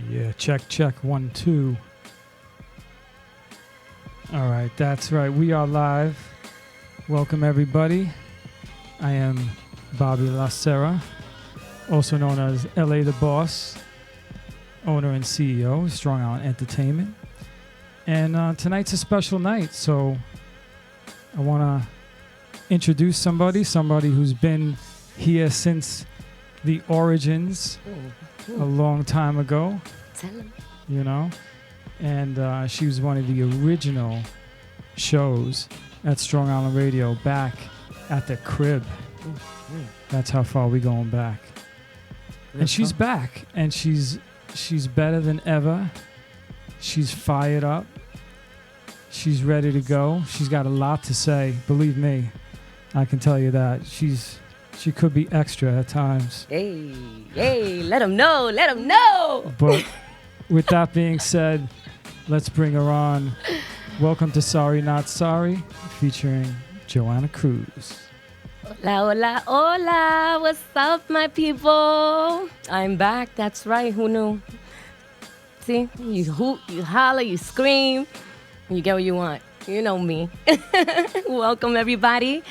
Yeah, check, 1, 2. All right, that's right. We are live. Welcome, everybody. I am Bobby Lacera, also known as LA the Boss, owner and CEO of Strong Island Entertainment. And tonight's a special night, so I want to introduce somebody who's been here since the origins a long time ago. Tell him. You know, and she was one of the original shows at Strong Island Radio back at the crib. That's how far we going back. And she's back, and she's better than ever. She's fired up. She's ready to go. She's got a lot to say. Believe me, I can tell you that. She could be extra at times. Hey, let him know. But with that being said, let's bring her on. Welcome to Sorry Not Sorry, featuring Joanna Cruz. Hola, hola. What's up, my people? I'm back. That's right. Who knew? See, you hoot, you holler, you scream. You get what you want. You know me. Welcome, everybody.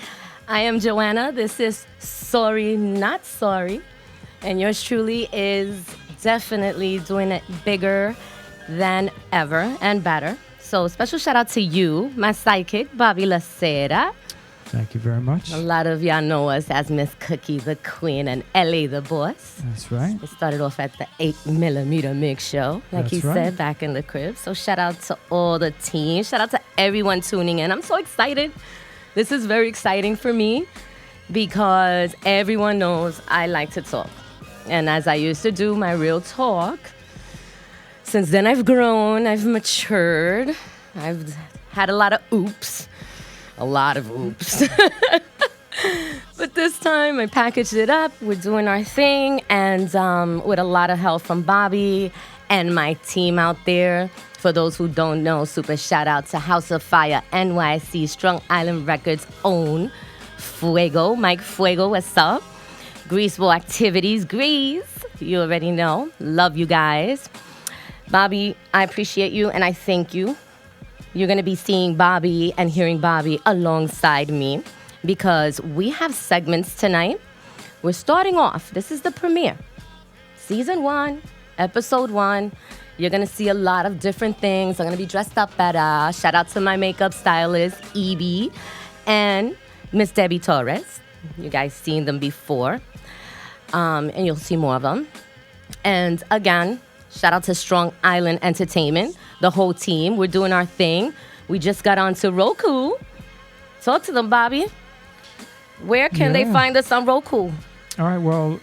I am Joanna. This is Sorry Not Sorry. And yours truly is definitely doing it bigger than ever and better. So special shout out to you, my sidekick, Bobby Lacera. Thank you very much. A lot of y'all know us as Miss Cookie the Queen and LA the Boss. That's right. It started off at the 8mm mix show, like That's he right. said, back in the crib. So shout out to all the team. Shout out to everyone tuning in. I'm so excited. This is very exciting for me because everyone knows I like to talk. And as I used to do my real talk, since then I've grown, I've matured, I've had a lot of oops. But this time I packaged it up. We're doing our thing, and with a lot of help from Bobby and my team out there. For those who don't know, super shout out to House of Fire NYC, Strong Island Records own Fuego, Mike Fuego, what's up? Greaseball Activities, Grease, you already know. Love you guys. Bobby, I appreciate you and I thank you. You're going to be seeing Bobby and hearing Bobby alongside me because we have segments tonight. We're starting off. This is the premiere. Season 1, Episode 1. You're going to see a lot of different things. I'm going to be dressed up better. Shout out to my makeup stylist, Evie, and Miss Debbie Torres. You guys seen them before. And you'll see more of them. And again, shout out to Strong Island Entertainment, the whole team. We're doing our thing. We just got onto Roku. Talk to them, Bobby. Where can they find us on Roku? All right, well,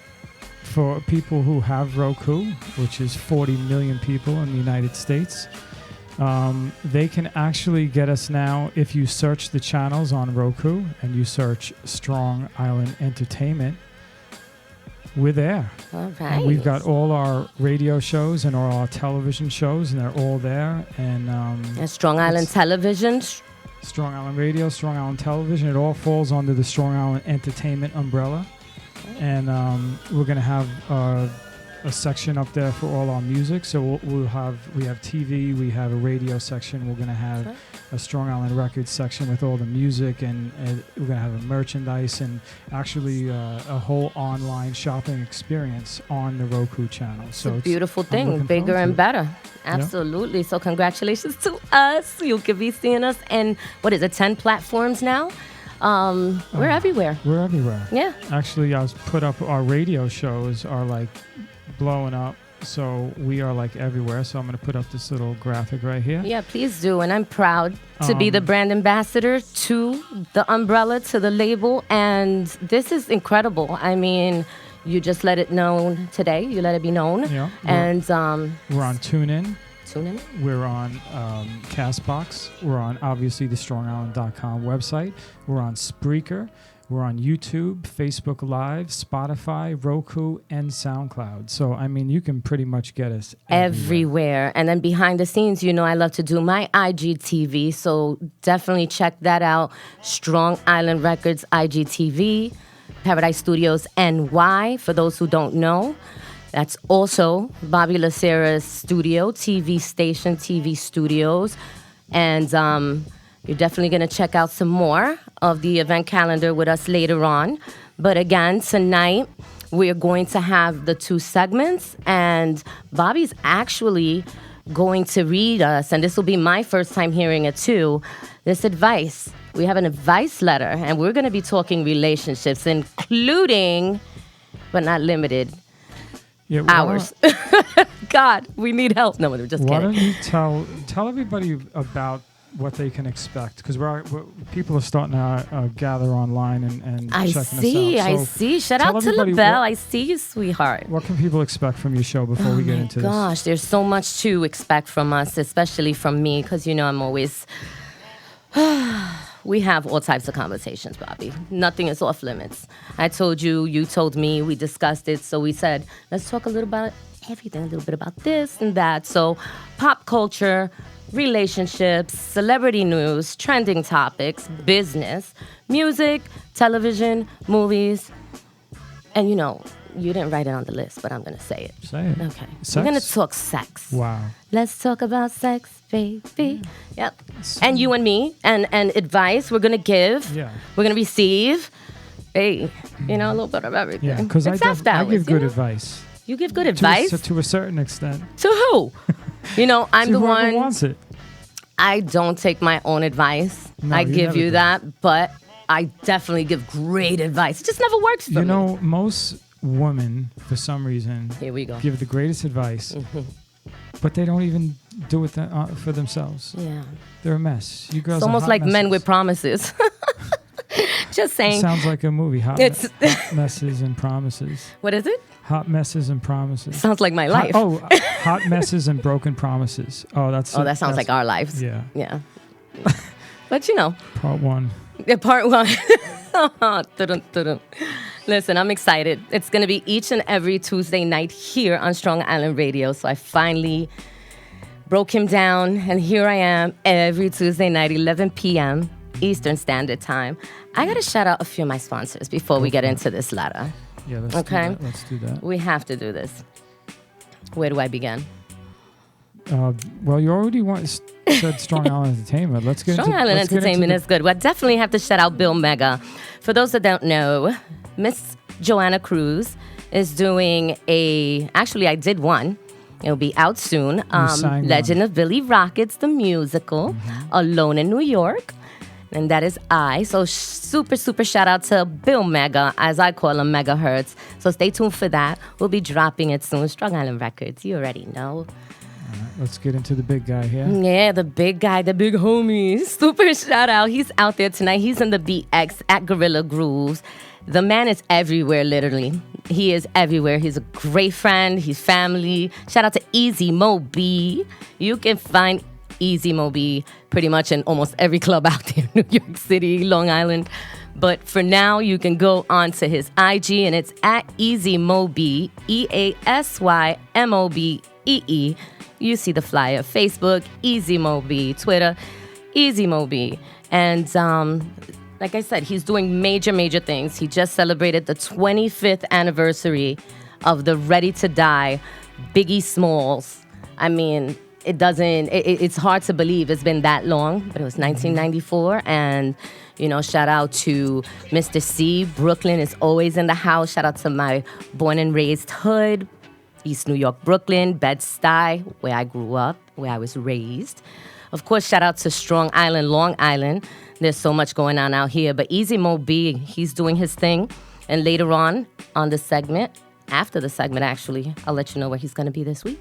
for people who have Roku, which is 40 million people in the United States, they can actually get us now if you search the channels on Roku and you search Strong Island Entertainment. We're there. All right. And we've got all our radio shows and all our television shows, and they're all there. And Strong Island Television. Strong Island Radio, Strong Island Television. It all falls under the Strong Island Entertainment umbrella. And we're going to have a section up there for all our music. So we have TV, we have a radio section. We're going to have a Strong Island Records section with all the music, and we're going to have a merchandise and actually a whole online shopping experience on the Roku channel. So it's a beautiful thing, bigger and better. Absolutely. Yeah. So congratulations to us. You could be seeing us in, 10 platforms now? We're everywhere. We're everywhere. Yeah. Actually, I was put up our radio shows are like blowing up. So we are like everywhere. So I'm going to put up this little graphic right here. Yeah, please do. And I'm proud to be the brand ambassador to the umbrella, to the label. And this is incredible. I mean, you just let it known today. You let it be known. Yeah. And we're on TuneIn. TuneIn. We're on Castbox. We're on, obviously, the StrongIsland.com website. We're on Spreaker. We're on YouTube, Facebook Live, Spotify, Roku, and SoundCloud. So, I mean, you can pretty much get us everywhere. And then behind the scenes, you know, I love to do my IGTV. So definitely check that out. Strong Island Records IGTV, Paradise Studios NY, for those who don't know. That's also Bobby Lacera's studio, TV station, TV studios. And you're definitely going to check out some more of the event calendar with us later on. But again, tonight, we're going to have the 2 segments. And Bobby's actually going to read us, and this will be my first time hearing it too, this advice. We have an advice letter, and we're going to be talking relationships, including, but not limited, hours. God, we need help. No, we're just why kidding. Why don't you tell everybody about what they can expect? Because people are starting to gather online and checking us out. I see. Shout out to LaBelle. I see you, sweetheart. What can people expect from your show before we get into this? Gosh, there's so much to expect from us, especially from me, because, I'm always... We have all types of conversations, Bobby. Nothing is off limits. I told you, you told me, we discussed it. So we said, let's talk a little about everything, a little bit about this and that. So pop culture, relationships, celebrity news, trending topics, business, music, television, movies. And you didn't write it on the list, but I'm going to say it. Say it. Okay. Sex? We're going to talk sex. Wow. Let's talk about sex, baby. Yep. And you and me, and advice we're going to give. Yeah. We're going to receive. Hey, a little bit of everything. Yeah, because I give good advice. You give good advice? To a certain extent. To who? I'm the one. Who wants it? I don't take my own advice. No, I give you do. that, but I definitely give great advice. It just never works for me. Most women, for some reason, here we go, give the greatest advice, but they don't even do it for themselves. Yeah. They're a mess. You girls it's almost like messes. Men with promises. Just saying. It sounds like a movie. Hot messes and promises. What is it? Hot messes and promises. Sounds like my life. Hot messes and broken promises. Oh, that sounds like our lives. Yeah. Yeah. But Part 1. Yeah, part 1. Dun-dun. Listen, I'm excited. It's going to be each and every Tuesday night here on Strong Island Radio. So I finally broke him down, and here I am every Tuesday night, 11 p.m. Eastern Standard Time. I got to shout out a few of my sponsors before we get into this ladder. Yeah, let's do that. We have to do this. Where do I begin? Well, you already said Strong Island Entertainment. Let's get Strong Island Entertainment is good. Well, I definitely have to shout out Bill Mega. For those that don't know, Miss Joanna Cruz is doing actually I did one. It'll be out soon. Legend of Billy Rockets, the musical, Alone in New York. And that is I. So super, super shout out to Bill Mega, as I call him, Megahertz. So stay tuned for that. We'll be dropping it soon. Strong Island Records, you already know. All right, let's get into the big guy here. Yeah, the big guy, the big homie. Super shout out. He's out there tonight. He's in the BX at Gorilla Grooves. The man is everywhere, literally. He is everywhere. He's a great friend. He's family. Shout out to Easy Mo B. You can find Easy Mo B pretty much in almost every club out there in New York City, Long Island. But for now, you can go on to his IG, and it's at Easy Mo B, EASYMOBEE. You see the flyer. Facebook, Easy Mo B. Twitter, Easy Mo B. And like I said, he's doing major, major things. He just celebrated the 25th anniversary of the Ready to Die Biggie Smalls. I mean, it's hard to believe it's been that long, but it was 1994. And, shout out to Mr. C. Brooklyn is always in the house. Shout out to my born and raised hood, East New York, Brooklyn, Bed-Stuy, where I grew up, where I was raised. Of course, shout out to Strong Island, Long Island. There's so much going on out here. But Easy Mo B, he's doing his thing. And later on the segment, after the segment, actually, I'll let you know where he's going to be this week.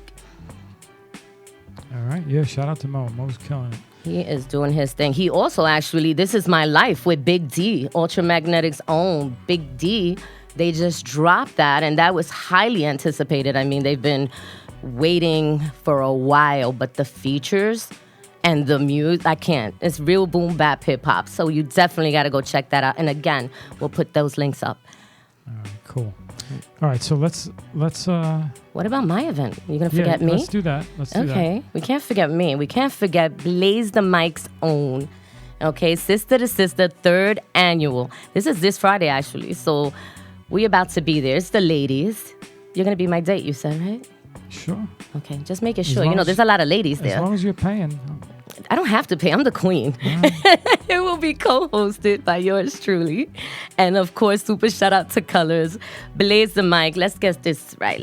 All right. Yeah, shout out to Mo. Mo's killing it. He is doing his thing. He also actually, This Is My Life with Big D, Ultramagnetic's own Big D. They just dropped that, and that was highly anticipated. I mean, they've been waiting for a while, but the features and the music, I can't. It's real boom bap hip hop. So you definitely got to go check that out. And again, we'll put those links up. All right, cool. All right, so let's. What about my event? You gonna forget me? Let's do that. Okay, we can't forget me. We can't forget Blaze the Mic's own. Okay, Sister to Sister, 3rd annual. This is this Friday actually. So we about to be there. It's the ladies. You're going to be my date, you said, right? Sure. Okay, just making As sure. long as- There's a lot of ladies there. As long as you're paying. I don't have to pay. I'm the queen. It will be co-hosted by yours truly. And of course, super shout out to Colors. Blaze the mic. Let's get this right.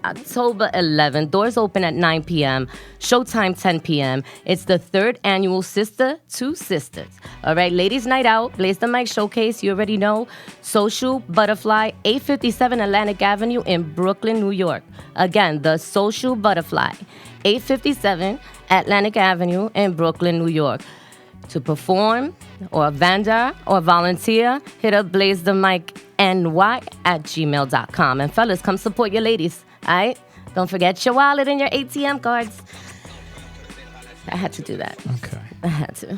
October 11th. Doors open at 9 p.m. Showtime 10 p.m. It's the 3rd annual Sister to Sisters. All right, ladies night out. Blaze the mic showcase. You already know. Social Butterfly, 857 Atlantic Avenue in Brooklyn, New York. Again, the Social Butterfly, 857 Atlantic Avenue in Brooklyn, New York. To perform or vendor or volunteer, hit up blazethemic@gmail.com. And fellas, come support your ladies, all right? Don't forget your wallet and your ATM cards. I had to do that. Okay. I had to.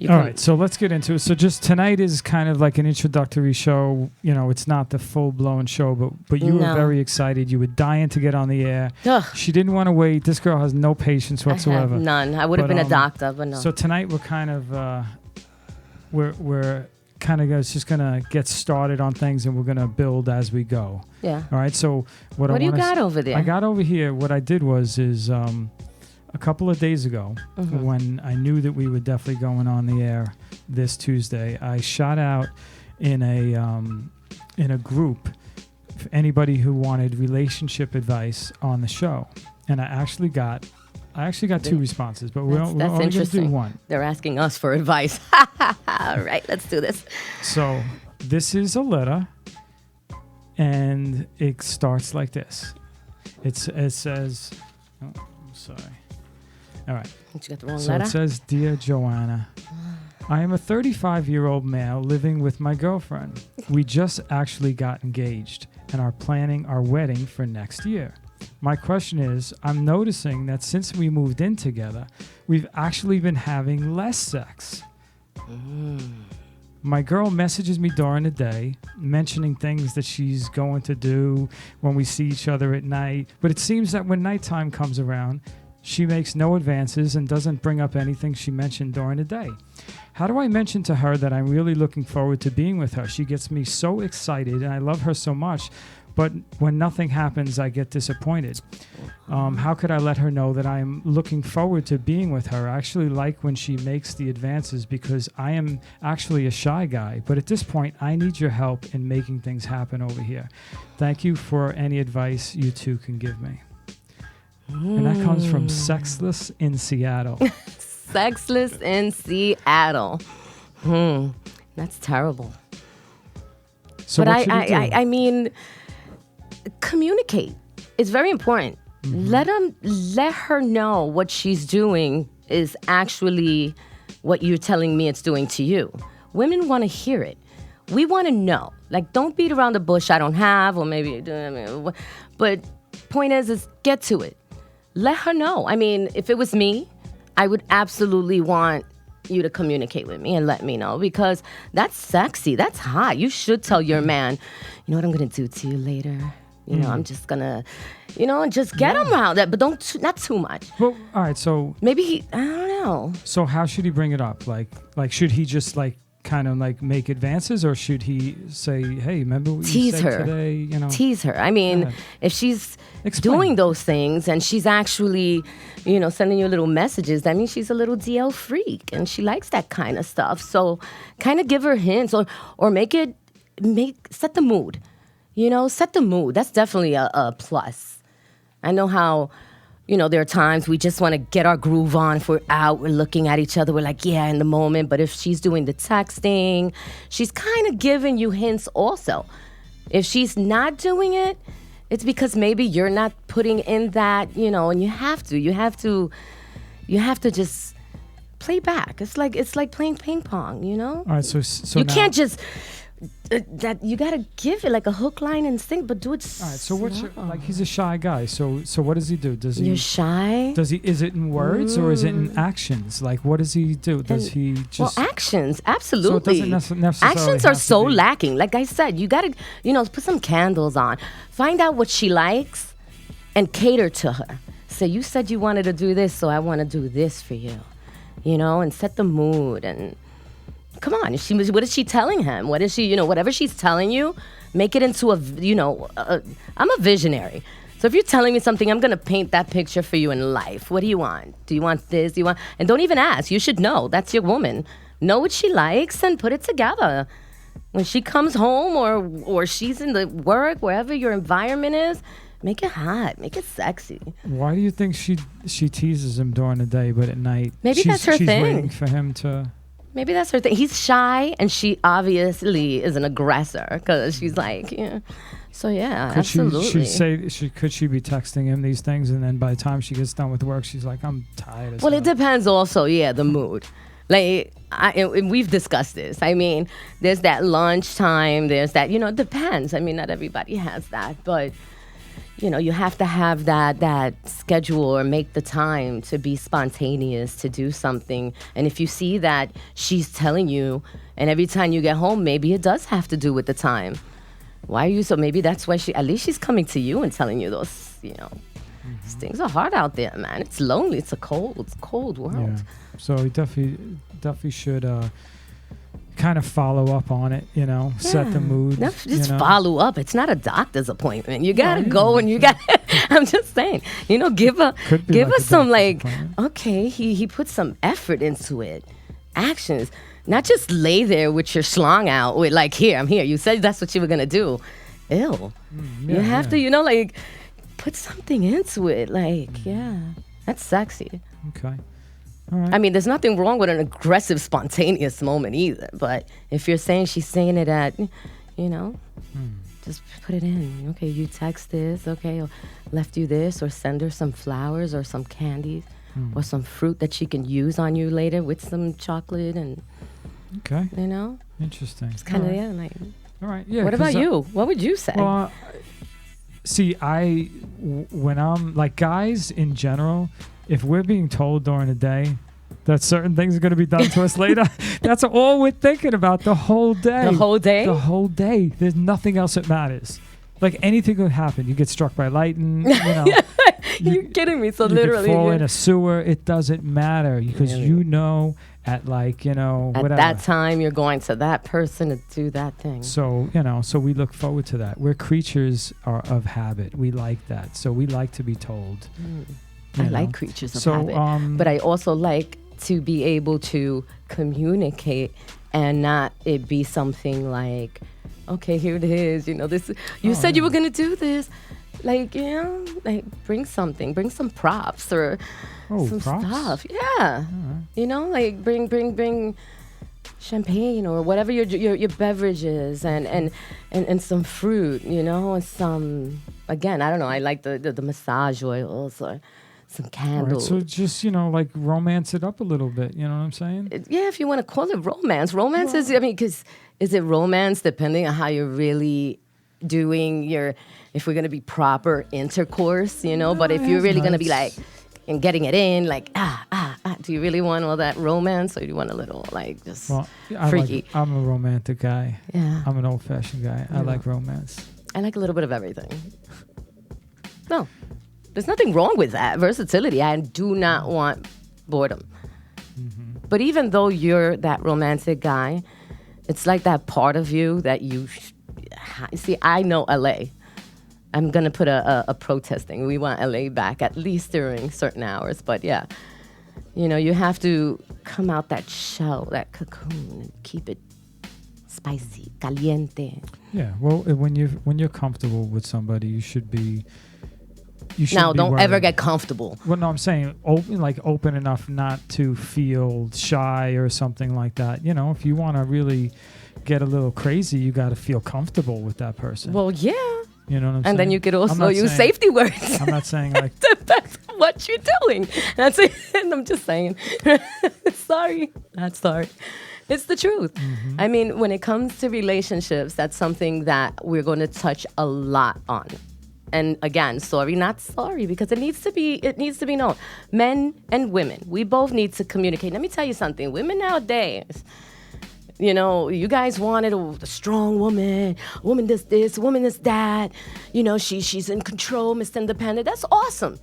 All right, so let's get into it. So just tonight is kind of like an introductory show. You know, it's not the full-blown show, but you were very excited. You were dying to get on the air. Ugh. She didn't want to wait. This girl has no patience whatsoever. I had none. I would have been a doctor, but no. So tonight we're kind of we're kind of just gonna get started on things, and we're gonna build as we go. Yeah. All right. So what do you got over there? I got over here. What I did was a couple of days ago, when I knew that we were definitely going on the air this Tuesday, I shot out in a group for anybody who wanted relationship advice on the show, and I actually got 2 responses, but we're only going to do one. They're asking us for advice. All right, let's do this. So this is a letter, and it starts like this. It says, oh, I'm sorry. All right. You got the wrong So letter? it says, Dear Joanna, I am a 35-year-old male living with my girlfriend. We just actually got engaged and are planning our wedding for next year. My question is, I'm noticing that since we moved in together, we've actually been having less sex. My girl messages me during the day, mentioning things that she's going to do when we see each other at night. But it seems that when nighttime comes around, she makes no advances and doesn't bring up anything she mentioned during the day. How do I mention to her that I'm really looking forward to being with her? She gets me so excited and I love her so much, but when nothing happens, I get disappointed. How could I let her know that I'm looking forward to being with her? I actually like when she makes the advances because I am actually a shy guy, but at this point, I need your help in making things happen over here. Thank you for any advice you two can give me. And that comes from Sexless in Seattle. Sexless in Seattle. That's terrible. So but what should you do? I mean, communicate. It's very important. Let her know what she's doing is actually what you're telling me it's doing to you. Women want to hear it. We want to know. Like, don't beat around the bush. I don't have, or maybe, but point is get to it. Let her know. I mean, if it was me, I would absolutely want you to communicate with me and let me know because that's sexy. That's hot. You should tell your man, you know what I'm going to do to you later? You know, I'm just going to, just get him around that, but not too much. Well, all right, so maybe I don't know. So how should he bring it up? Like should he just kind of make advances, or should he say, "Hey, remember what you said today?" Tease her. I mean, if she's doing those things and she's actually, sending you little messages, that means she's a little DL freak and she likes that kind of stuff. So, kind of give her hints or set the mood. Set the mood. That's definitely a plus. I know how. There are times we just want to get our groove on. If we're out, we're looking at each other, we're like, yeah, in the moment. But if she's doing the texting, she's kind of giving you hints also. If she's not doing it, it's because maybe you're not putting in that, and you have to just play back. It's like playing ping pong, All right, so you can't just... that you gotta give it like a hook, line, and sinker, but do it. All right. So what's he's a shy guy. So what does he do? Does he? You're shy. Does he? Is it in words or is it in actions? Like what does he do? Does he just? Well, actions, absolutely. So it doesn't necessarily. Actions are so lacking. Like I said, you gotta put some candles on, find out what she likes, and cater to her. Say you said you wanted to do this, so I want to do this for you, and set the mood and. Come on, what is she telling him? What is she, whatever she's telling you, Make it into I'm a visionary. So if you're telling me something, I'm going to paint that picture for you in life. What do you want? Do you want this? Do you want? And don't even ask. You should know. That's your woman. Know what she likes and put it together. When she comes home or she's in the work, wherever your environment is, make it hot. Make it sexy. Why do you think she teases him during the day, but at night that's her she's thing. waiting for him to... Maybe that's her thing. He's shy, and she obviously is an aggressor because she's like, yeah. So yeah, could absolutely. Could she be texting him these things, and then by the time she gets done with work, she's like, I'm tired. Well, it depends also, the mood. Like, and we've discussed this. I mean, there's that lunchtime, there's that, it depends. I mean, not everybody has that, but, you have to have that schedule or make the time to be spontaneous, to do something. And if you see that she's telling you, and every time you get home, maybe it does have to do with the time. Why are you so? Maybe that's why at least she's coming to you and telling you those, things are hard out there, man. It's lonely. It's a cold world. Yeah. So he definitely should kind of follow up on it, set the mood. Just follow up. It's not a doctor's appointment. You gotta go and you got. I'm just saying, give us some okay. He put some effort into it, actions. Not just lay there with your schlong out with here, I'm here. You said that's what you were gonna do. Ew. You have to, put something into it. That's sexy. Okay. All right. I mean, there's nothing wrong with an aggressive, spontaneous moment either. But if you're saying she's saying it at, just put it in. Okay, you text this. Okay, or left you this, or send her some flowers or some candies or some fruit that she can use on you later with some chocolate and. Okay. Interesting. It's kind of All right. Yeah. What about you? What would you say? Well, see, when I'm guys in general, if we're being told during the day that certain things are going to be done to us later, that's all we're thinking about the whole day. The whole day? The whole day. There's nothing else that matters. Anything could happen. You get struck by lightning. You're kidding me. So you literally, could fall in a sewer. It doesn't matter because at whatever. At that time, you're going to that person to do that thing. So, so we look forward to that. We're creatures of habit. We like that. So we like to be told. I like creatures of habit. But I also like to be able to communicate and not it be something like, okay, here it is. This. You said you were going to do this. Bring something. Bring some props or some props? stuff. Yeah. Right. Bring champagne or whatever your beverage is and some fruit, and some, again, I don't know, I like the massage oils or some candles. Right, so just, romance it up a little bit, you know what I'm saying? Yeah, if you want to call it romance. Romance is, because is it romance depending on how you're really doing if we're going to be proper intercourse, but if you're really going to be and getting it in, do you really want all that romance or do you want a little just freaky? I'm a romantic guy. Yeah. I'm an old-fashioned guy. I like romance. I like a little bit of everything. No, there's nothing wrong with that. Versatility. I do not want boredom. Mm-hmm. But even though you're that romantic guy, it's like that part of you that you see. I know LA. I'm going to put a protesting. We want LA back, at least during certain hours. But yeah, you have to come out that shell, that cocoon, and keep it spicy, caliente. Yeah, well, when you're comfortable with somebody, you should be. Now, don't ever get comfortable. Well, no, I'm saying open enough not to feel shy or something like that. If you want to really get a little crazy, you got to feel comfortable with that person. Well, yeah. You know what I'm saying? And then you could also use safety words. I'm not saying That's what you're doing. That's it. And I'm just saying. Sorry. Not sorry. It's the truth. Mm-hmm. I mean, when it comes to relationships, that's something that we're going to touch a lot on. And again, sorry, not sorry, because it needs to be known. Men and women, we both need to communicate. Let me tell you something. Women nowadays, you guys wanted a strong woman, a woman this, a woman that. She's in control, Mr. Independent. That's awesome.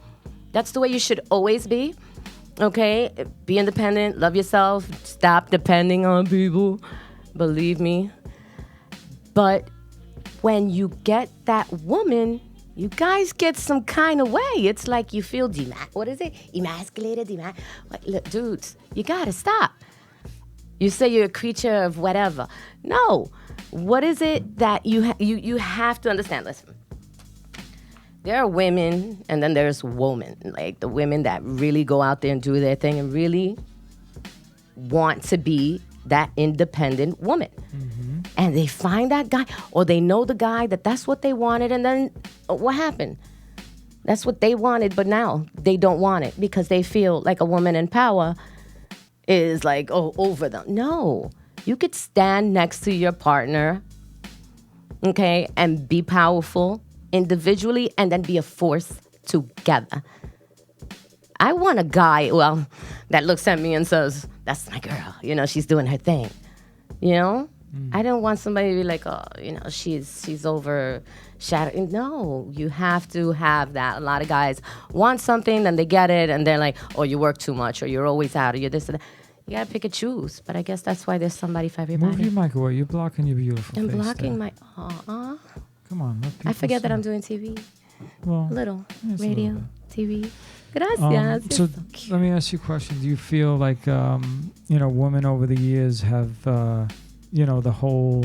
That's the way you should always be. Okay? Be independent, love yourself, stop depending on people. Believe me. But when you get that woman, you guys get some kind of way. It's like you feel what is it? Emasculated, look, dudes, you gotta stop. You say you're a creature of whatever. No. What is it that you have to understand? Listen. There are women, and then there's women, like the women that really go out there and do their thing and really want to be that independent woman. Mm-hmm. And they find that guy, or they know the guy that's what they wanted, and then what happened? That's what they wanted, but now they don't want it because they feel like a woman in power is like, over them. No, you could stand next to your partner, okay, and be powerful individually and then be a force together. I want a guy, that looks at me and says, that's my girl. She's doing her thing. I don't want somebody to be like, she's overshadowing. No, you have to have that. A lot of guys want something, then they get it, and they're like, you work too much, or you're always out, or you're this and that. You gotta pick and choose. But I guess that's why there's somebody for everybody. Move your mic away. You're blocking your beautiful face. I'm blocking there. my... Come on. I forget that I'm doing TV. Well, little. Radio, TV. Gracias. So let me ask you a question. Do you feel like, women over the years have, the whole,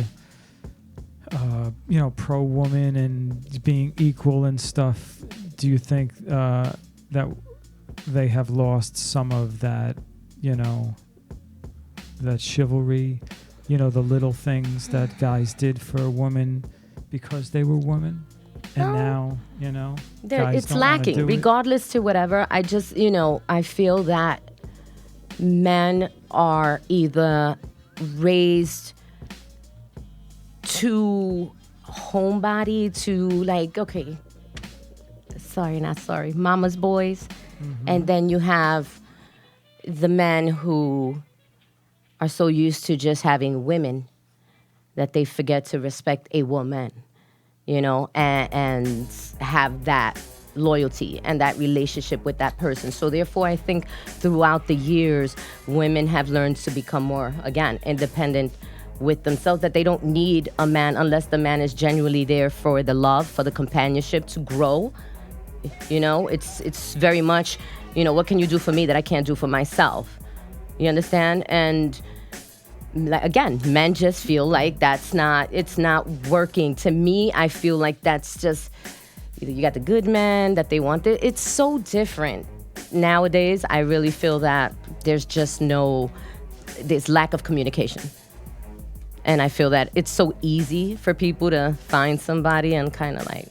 pro-woman and being equal and stuff, do you think that they have lost some of that, that chivalry, the little things that guys did for a woman because they were women? And now, guys it's don't lacking, do regardless to whatever. I just, I feel that men are either raised too homebody, to like, okay, not sorry, mama's boys. Mm-hmm. And then you have the men who are so used to just having women that they forget to respect a woman. And have that loyalty and that relationship with that person. So therefore, I think throughout the years, women have learned to become more, again, independent with themselves, that they don't need a man unless the man is genuinely there for the love, for the companionship, to grow. It's very much, what can you do for me that I can't do for myself? You understand? And again, men just feel like it's not working. To me, I feel like that's just, you got the good men that they want. It's so different. Nowadays, I really feel that there's lack of communication. And I feel that it's so easy for people to find somebody and kind of like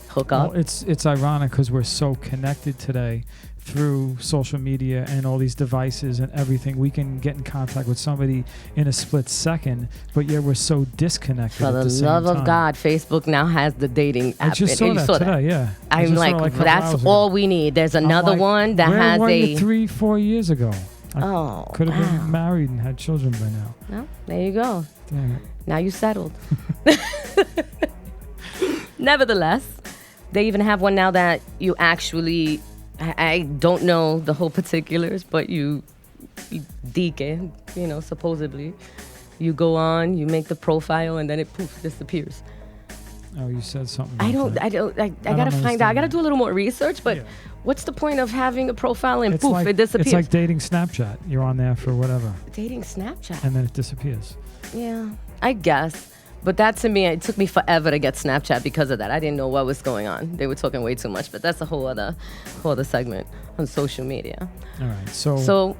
hook up. Well, it's ironic because we're so connected today through social media and all these devices and everything. We can get in contact with somebody in a split second, but yet we're so disconnected. For the love of God, Facebook now has the dating app. I just saw that today, yeah. I'm like that's all we need. There's another one that has where were you 3-4 years ago? I could have wow. been married and had children by now. No, there you go. Dang it. Now you settled. Nevertheless, they even have one now that you actually, I don't know the whole particulars, but you DK, supposedly. You go on, you make the profile, and then it poof disappears. Oh, you said something. I gotta find out. I gotta do a little more research, but what's the point of having a profile and poof, it disappears? It's like dating Snapchat. You're on there for whatever. Dating Snapchat. And then it disappears. Yeah, I guess. But that to me, it took me forever to get Snapchat because of that. I didn't know what was going on. They were talking way too much, but that's a whole other segment on social media. All right, so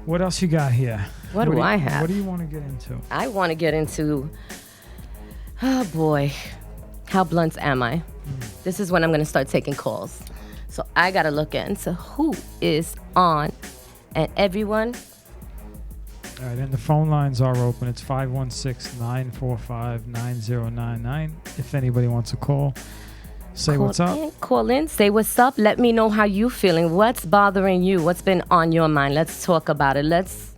what else you got here? What do I have? What do you want to get into? I want to get into, oh boy, how blunt am I? This is when I'm going to start taking calls. So I got to look into who is on, and everyone. All right, and the phone lines are open. It's 516-945-9099. If anybody wants to call, say what's up. Call in, say what's up. Let me know how you feeling. What's bothering you? What's been on your mind? Let's talk about it. Let's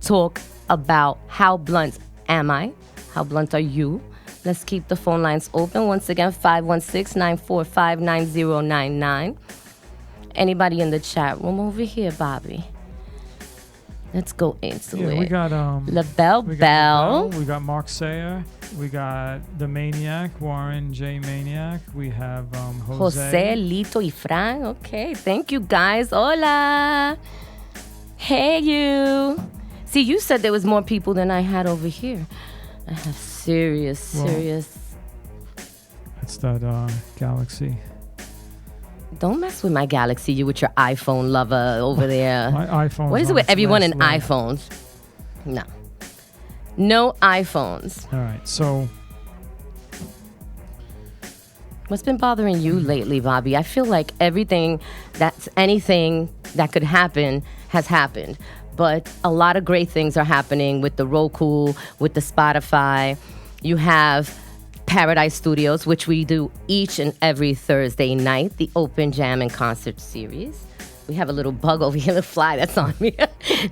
talk about how blunt am I? How blunt are you? Let's keep the phone lines open. Once again, 516-945-9099. Anybody in the chat room over here, Bobby? Let's go into Yeah, it. we got La Belle Belle. We got Mark Sayer. We got the Maniac, Warren J. Maniac. We have Jose, Lito, y Fran. Okay, thank you guys. Hola. Hey, you. See, you said there was more people than I had over here. I have serious. It's that Galaxy. Don't mess with my Galaxy, you with your iPhone lover over there. My iPhone. What is it with everyone in iPhones? No. No iPhones. All right, so What's been bothering you lately, Bobby? I feel like anything that could happen has happened. But a lot of great things are happening with the Roku, with the Spotify. You have Paradise Studios, which we do each and every Thursday night, the Open Jam and Concert Series. We have a little bug over here, the fly that's on me.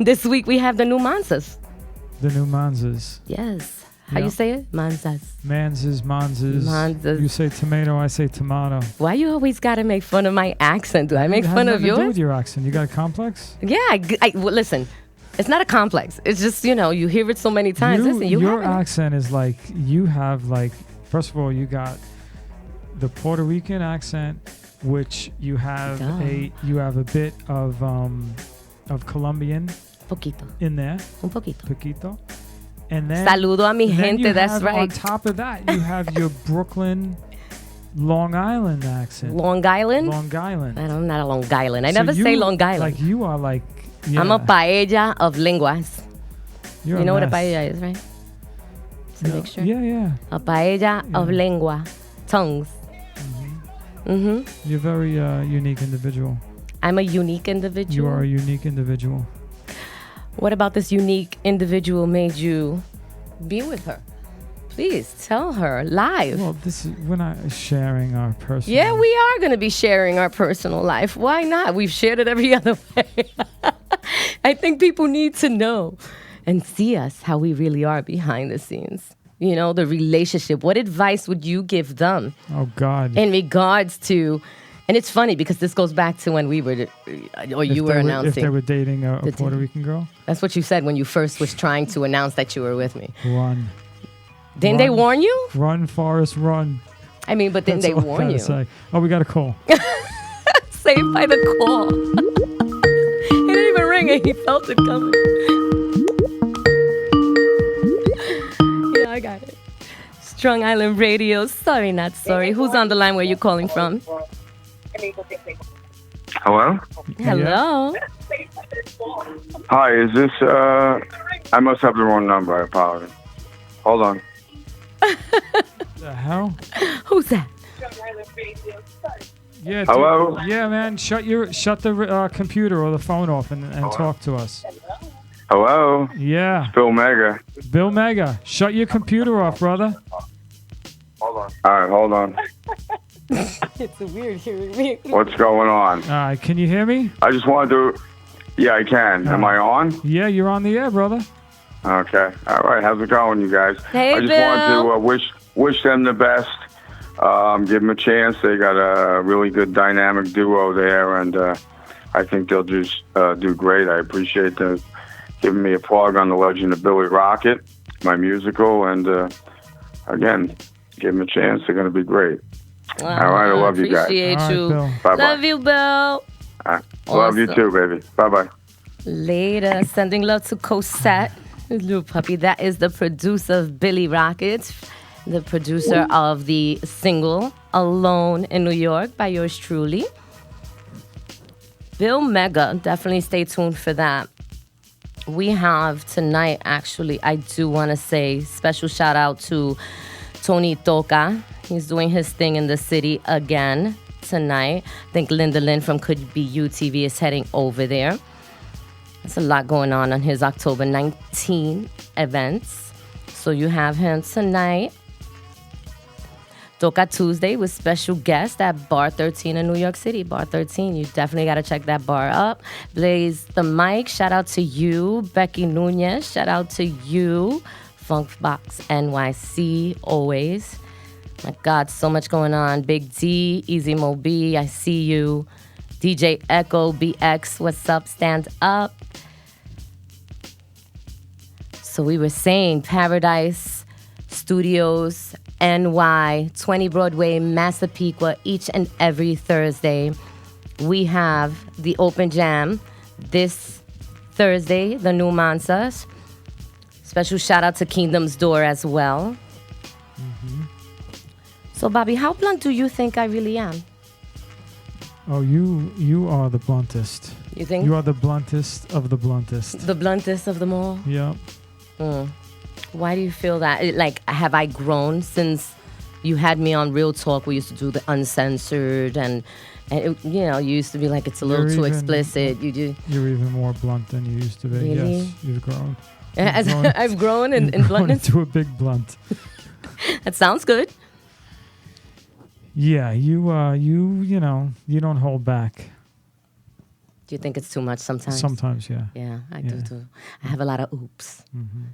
This week we have the new Manzas. the new Manzas. Yes. How Yeah. you say it? Manzas. Manzas. Manzas. You say tomato, I say tomato. Why you always gotta make fun of my accent? Do I make It has fun of nothing to do yours? with your accent. You got a complex? Yeah, well, listen, it's not a complex. It's just, you hear it so many times. Listen, your haven't. accent is like, you have like, first of all, you got the Puerto Rican accent, which you have a bit of Colombian Poquito. in there, Un poquito. poquito. And then Saludo a mi and then gente, you that's have, right. On top of that, you have your Brooklyn, Long Island accent. Long Island? Long Island. I'm not a Long Island. I So never say you- Long Island. Like you are like, yeah, I'm a paella of lenguas. you're You know what a mess. paella is, right? So make sure. Yeah. A paella of lengua. Tongues. You're a very unique individual. I'm a unique individual. You are a unique individual. What about this unique individual made you be with her? Please tell her live. Well, we're not sharing our personal. Yeah, we are going to be sharing our personal life. Why not? We've shared it every other way. I think people need to know and see us how we really are behind the scenes. The relationship. What advice would you give them Oh God. in regards to? And it's funny because this goes back to when we were, or you were announcing. If they were dating a The Puerto date. Rican girl, That's what you said when you first was trying to announce that you were with me. run, Didn't they Run. warn you? run, Forrest, run. I mean, but didn't That's they all I warn gotta you? say. Oh, we got a call. Saved by the call. He didn't even ring it. He felt it coming. Yeah, I got it. Strong Island Radio. Sorry, not sorry. Who's on the line? Where you calling from? Hello? Hello. Hi, is this, I must have the wrong number. I apologize. Hold on. The hell? Who's that? Yeah. dude. Hello? Yeah, man. Shut the computer or the phone off and talk to us. Hello? Yeah. Bill Mega. Bill Mega, shut your computer off, brother. Hold on. All right, hold on. It's a weird hearing me. What's going on? All right. Can you hear me? I just wanted to, yeah, I can. Am I on? Yeah, you're on the air, brother. Okay. All right, how's it going, you guys? Hey, I just Bill. wanted to wish them the best. Give them a chance. They got a really good dynamic duo there, and I think they'll just do great. I appreciate them giving me a plug on the Legend of Billy Rocket, my musical, and again, give them a chance. They're going to be great. All right, I love you guys. Appreciate All right, you. Bill. Bye-bye. Love you, Bill. Love you Awesome. too, baby. Bye-bye. Later. Sending love to Cosette, his little puppy. That is the producer of Billy Rocket, the producer of the single Alone in New York by yours truly. Bill Mega. Definitely stay tuned for that. We have tonight, actually, I do want to say special shout out to Tony Toca. He's doing his thing in the city again tonight. I think Linda Lynn from Could Be You TV is heading over there. There's a lot going on his October 19 events. So you have him tonight. Toca Tuesday with special guest at Bar 13 in New York City. Bar 13, you definitely got to check that bar up. Blaze the mic, shout out to you. Becky Nunez, shout out to you. Funkbox NYC, always. My God, so much going on. Big D, Easy Mo B, I see you. DJ Echo BX, what's up? Stand up. So we were saying Paradise Studios, NY, 20 Broadway, Massapequa, each and every Thursday. We have the open jam this Thursday, the new Mansas. Special shout out to Kingdom's Door as well. So, Bobby, how blunt do you think I really am? Oh, you are the bluntest. You think? You are the bluntest of the bluntest. The bluntest of them all? Yep. Why do you feel that? Like, have I grown since you had me on Real Talk? We used to do the uncensored and it, you used to be like, it's a little too explicit. You're even more blunt than you used to be. Really? Yes, you've grown. I've grown in bluntness? Into a big blunt. That sounds good. Yeah, you don't hold back. Do you think it's too much sometimes? Sometimes, yeah. Yeah, I do too. I have a lot of oops. Mm-hmm.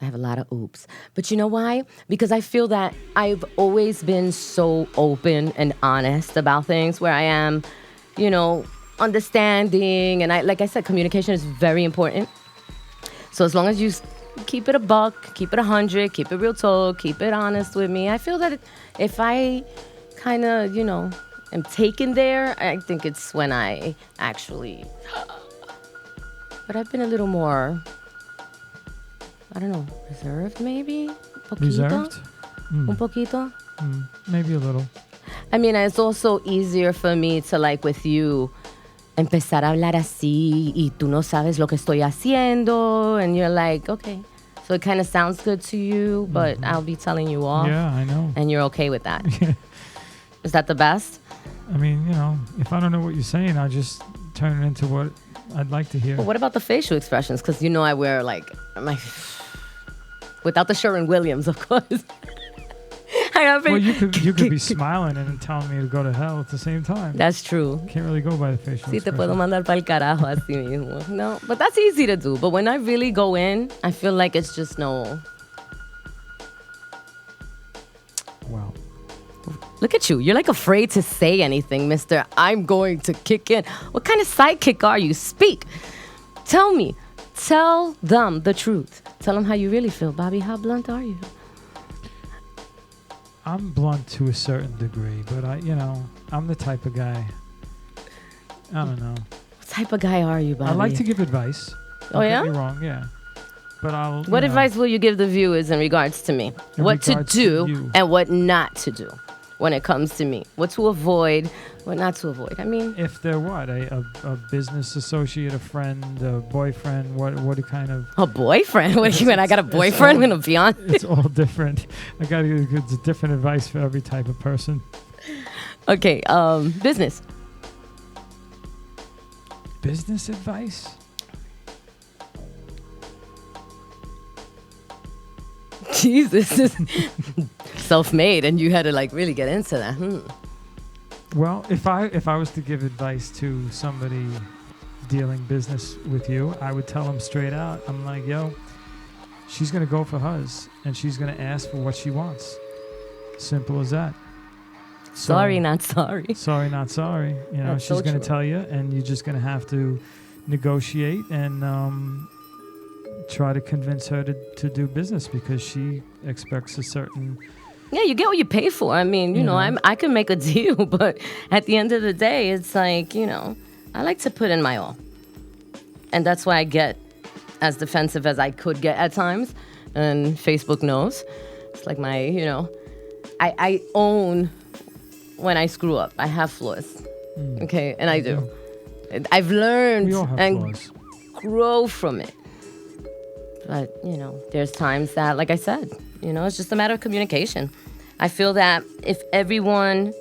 I have a lot of oops. But you know why? Because I feel that I've always been so open and honest about things where I am, understanding. And like I said, communication is very important. So as long as you keep it a buck, keep it 100, keep it real talk, keep it honest with me, I feel that if I kind of, am taken there, I think it's when I actually... But I've been a little more... I don't know, reserved maybe? Poquito? Reserved? Un poquito? Maybe a little. I mean, it's also easier for me to, like, with you, empezar a hablar así y tú no sabes lo que estoy haciendo, and you're like, okay. So it kind of sounds good to you, but I'll be telling you off. Yeah, I know. And you're okay with that. Is that the best? I mean, if I don't know what you're saying, I'll just turn it into what I'd like to hear. But what about the facial expressions? Because I wear, like, without the Sherwin-Williams, of course. Well, you could be smiling and telling me to go to hell at the same time. That's true. Can't really go by the facial Sí, te expression. puedo mandar pa'l carajo así mismo. No, but that's easy to do. But when I really go in, I feel like it's just no... Wow. Look at you. You're like afraid to say anything, mister. I'm going to kick in. What kind of sidekick are you? Speak. Tell me. Tell them the truth. Tell them how you really feel. Bobby, how blunt are you? I'm blunt to a certain degree, but I'm the type of guy. I don't know. What type of guy are you, Bobby? I like to give advice. Oh, yeah? Don't get me wrong, yeah. But I'll... What advice will you give the viewers in regards to me? What to do and what not to do when it comes to me? What to avoid, what not to avoid? I mean... If they're what? A business associate, a friend, a boyfriend, what kind of... A boyfriend? What do you mean? I got a boyfriend and a fiance? It's all different. It's different advice for every type of person. Okay, business. Business advice? Jesus, this is self-made, and you had to like really get into that. Well, if I was to give advice to somebody dealing business with you, I would tell them straight out. I'm like, yo, she's gonna go for hers, and she's gonna ask for what she wants. Simple as that. Sorry, not sorry. Sorry, not sorry. That's she's so gonna true. tell you, and you're just gonna have to negotiate and try to convince her to do business because she expects a certain... Yeah, you get what you pay for. I mean, I can make a deal, but at the end of the day, it's like, I like to put in my all. And that's why I get as defensive as I could get at times. And Facebook knows. It's like my, I own when I screw up. I have flaws. Okay, and I do. I've learned We all have and flaws. grow from it. But, there's times that, like I said, it's just a matter of communication. I feel that if everyone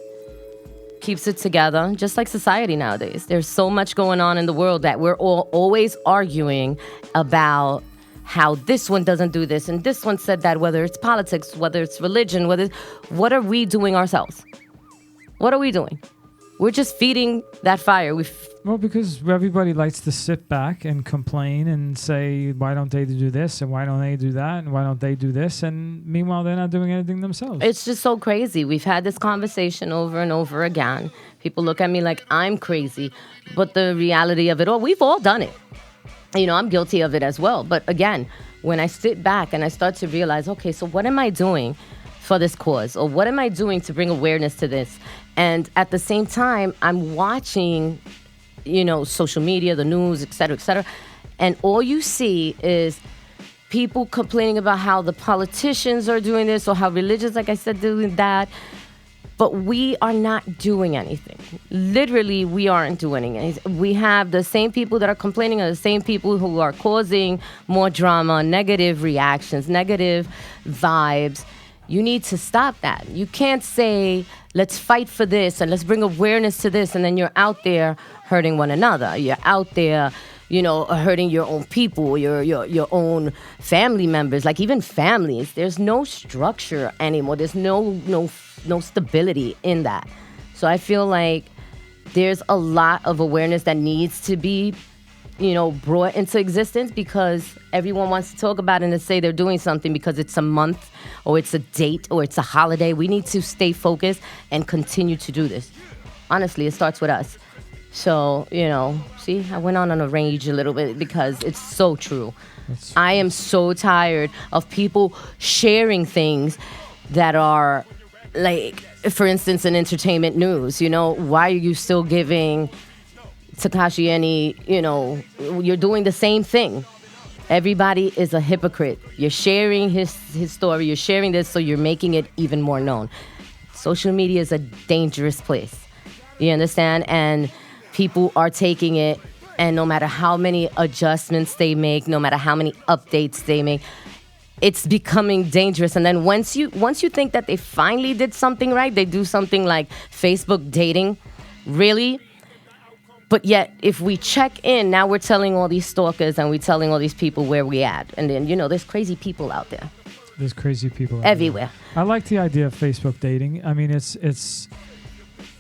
keeps it together, just like society nowadays, there's so much going on in the world that we're all always arguing about how this one doesn't do this and this one said that, whether it's politics, whether it's religion, what are we doing ourselves? What are we doing? We're just feeding that fire. Well, because everybody likes to sit back and complain and say, why don't they do this and why don't they do that and why don't they do this? And meanwhile, they're not doing anything themselves. It's just so crazy. We've had this conversation over and over again. People look at me like I'm crazy. But the reality of it all, we've all done it. I'm guilty of it as well. But again, when I sit back and I start to realize, okay, so what am I doing for this cause? Or what am I doing to bring awareness to this? And at the same time, I'm watching, social media, the news, et cetera, et cetera. And all you see is people complaining about how the politicians are doing this or how religious, like I said, doing that. But we are not doing anything. Literally, we aren't doing anything. We have the same people that are complaining are the same people who are causing more drama, negative reactions, negative vibes. You need to stop that. You can't say, let's fight for this and let's bring awareness to this, and then you're out there hurting one another. You're out there, hurting your own people, your own family members, like even families. There's no structure anymore. There's no stability in that. So I feel like there's a lot of awareness that needs to be, brought into existence, because everyone wants to talk about it and say they're doing something because it's a month or it's a date or it's a holiday. We need to stay focused and continue to do this. Honestly, it starts with us. So, see, I went on a rage a little bit because it's so true. I am so tired of people sharing things that are, like, for instance, in entertainment news. Why are you still giving Tekashi any, you're doing the same thing. Everybody is a hypocrite. You're sharing his story. You're sharing this, so you're making it even more known. Social media is a dangerous place. You understand? And people are taking it, and no matter how many adjustments they make, no matter how many updates they make, it's becoming dangerous. And then once you think that they finally did something right, they do something like Facebook dating. Really? But yet, if we check in, now we're telling all these stalkers and we're telling all these people where we at. And then, there's crazy people out there. There's crazy people everywhere. I like the idea of Facebook dating. I mean, it's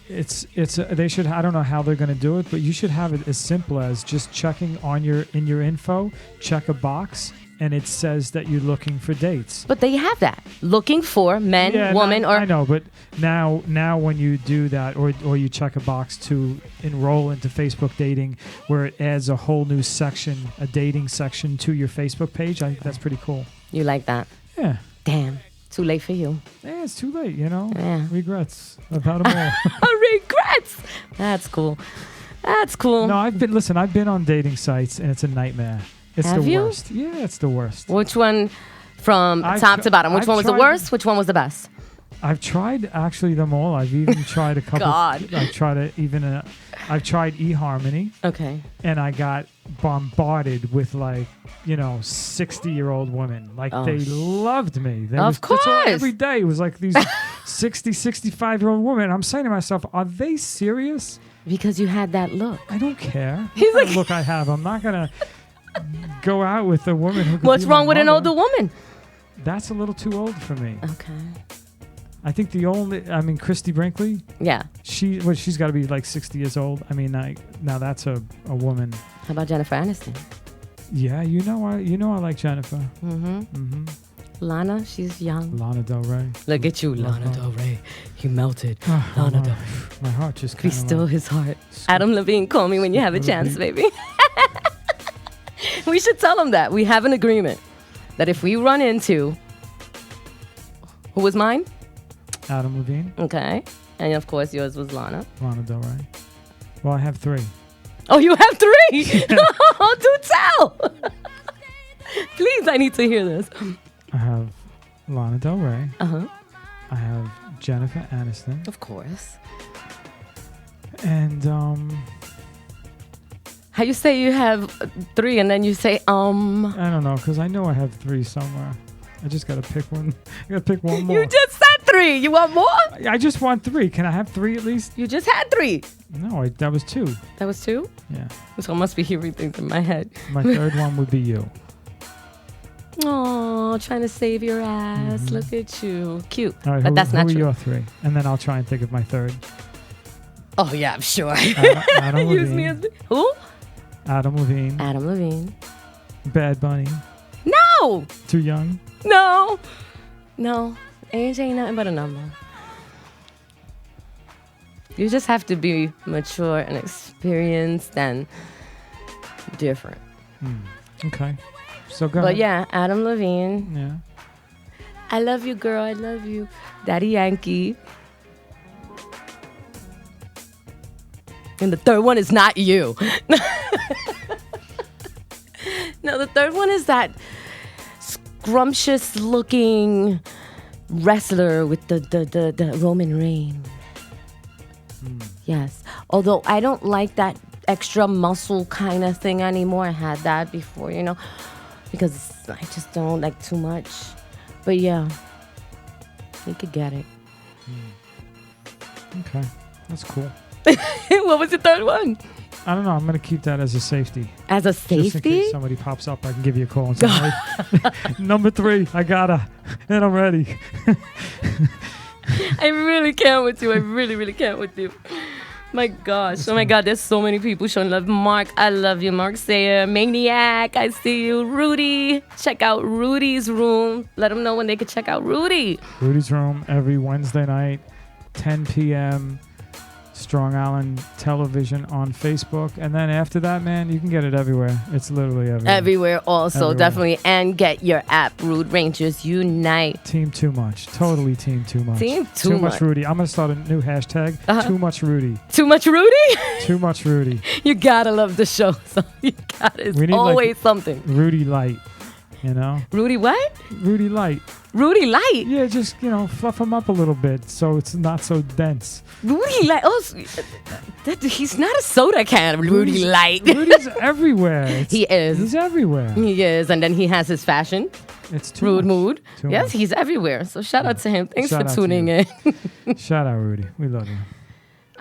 they should, I don't know how they're going to do it, but you should have it as simple as just checking in your info, check a box, and it says that you're looking for dates. But they have that. Looking for men, woman, or... I know, but now when you do that, or you check a box to enroll into Facebook dating, where it adds a whole new section, a dating section to your Facebook page, I think that's pretty cool. You like that? Yeah. Damn. Too late for you. Yeah, it's too late, Yeah. Regrets about them all. Regrets! That's cool. No, I've been on dating sites, and it's a nightmare. It's Have the you? worst. Yeah, it's the worst. Which one, from top to bottom, which one was the worst? Which one was the best? I've tried actually them all. I've even tried a couple. God. I've tried eHarmony. Okay. And I got bombarded with 60-year-old women. They loved me. Of course. Every day it was like these 60, 65-year-old women. I'm saying to myself, are they serious? Because you had that look. I don't care. He's what look I have. I'm not gonna go out with a woman who could What's be wrong my with an mother. older woman? That's a little too old for me. Okay. I think Christy Brinkley. Yeah. She's got to be 60 years old. I mean, now that's a woman. How about Jennifer Aniston? Yeah, I like Jennifer. Mm-hmm. Lana, she's young. Lana Del Rey. Look at you, Lana Del Rey. You melted. Lana Del Rey. My heart just Be still his heart. Adam Levine, call me when you have a chance, baby. We should tell him that. We have an agreement that if we run into... Who was mine? Adam Levine. Okay. And of course, yours was Lana. Lana Del Rey. Well, I have 3. Oh, you have 3? Yeah. Oh, do tell. Please, I need to hear this. I have Lana Del Rey. Uh-huh. I have Jennifer Aniston. Of course. And, how you say you have 3 and then you say, I don't know, because I know I have 3 somewhere. I just got to pick one. I got to pick one more. You just said 3. You want more? I just want 3. Can I have 3 at least? You just had 3. No, that was 2. That was 2? Yeah. So I must be hearing things in my head. My third one would be you. Oh, trying to save your ass. Mm-hmm. Look at you. Cute. All right, but that's not true. true. Who are your 3? And then I'll try and think of my third. Oh, yeah, I'm sure. Adam Levine. Use me as... Who? Adam Levine. Adam Levine. Bad Bunny. No! Too young? No. Age ain't nothing but a number. You just have to be mature and experienced and different. Okay. So go But ahead. yeah, Adam Levine. Yeah. I love you, girl. I love you. Daddy Yankee. And the third one is not you. No, the third one is that scrumptious looking wrestler with the Roman Reigns. Yes. Although I don't like that extra muscle kind of thing anymore. I had that before, because I just don't like too much. But yeah, you could get it. Okay. That's cool. What was the third one? I don't know. I'm going to keep that as a safety. As a Just in safety? case somebody pops up, I can give you a call and say, hey, number 3, I got her. And I'm ready. I really can't with you. I really, really can't with you. My gosh. Oh my God. There's so many people showing love. Mark, I love you. Mark Sayer, Maniac, I see you. Rudy, check out Rudy's room. Let them know when they can check out Rudy. Rudy's Room every Wednesday night, 10 p.m. Strong Island Television on Facebook. And then after that, man, you can get it everywhere. It's literally everywhere. Everywhere also, Everywhere. definitely. And get your app, Rude Rangers Unite. Team Too Much. Totally Team Too Much. Team Too Much. Rudy. I'm going to start a new hashtag. Too Much Rudy. Too much Rudy? Too Much Rudy. You gotta love the show. So you gotta. It's We need, always like, something. Rudy Light. Rudy what? Rudy Light. Rudy Light. Yeah, just, fluff him up a little bit so it's not so dense. Rudy Light. Oh, he's not a soda can. Rudy Light. Rudy's everywhere. He is. He's everywhere. He is. And then he has his fashion. It's too Rude much. mood. Too Yes, much. he's everywhere. So shout out to him. Thanks Shout for out to tuning you. in. Shout out, Rudy. We love you.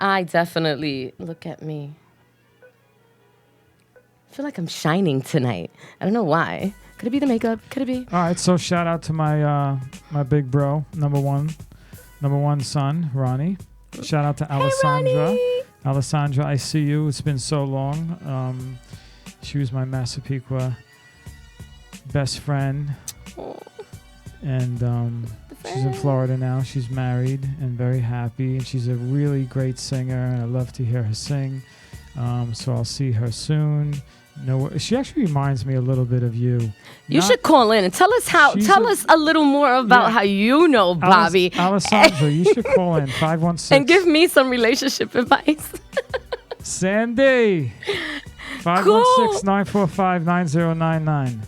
I definitely look at me. I feel like I'm shining tonight. I don't know why. Could it be the makeup? Could it be? All right, so shout out to my my big bro, number one son, Ronnie. Shout out to Alessandra. Ronnie. Alessandra, I see you. It's been so long. She was my Massapequa best friend. Oh, And she's in Florida now. She's married and very happy. And she's a really great singer. And I love to hear her sing. So I'll see her soon. No, she actually reminds me a little bit of you. you should call in and tell us us a little more about Yeah. how you know Bobby. Alessandra, you should call in 516. And give me some relationship advice. Sandy. 516-945-9099.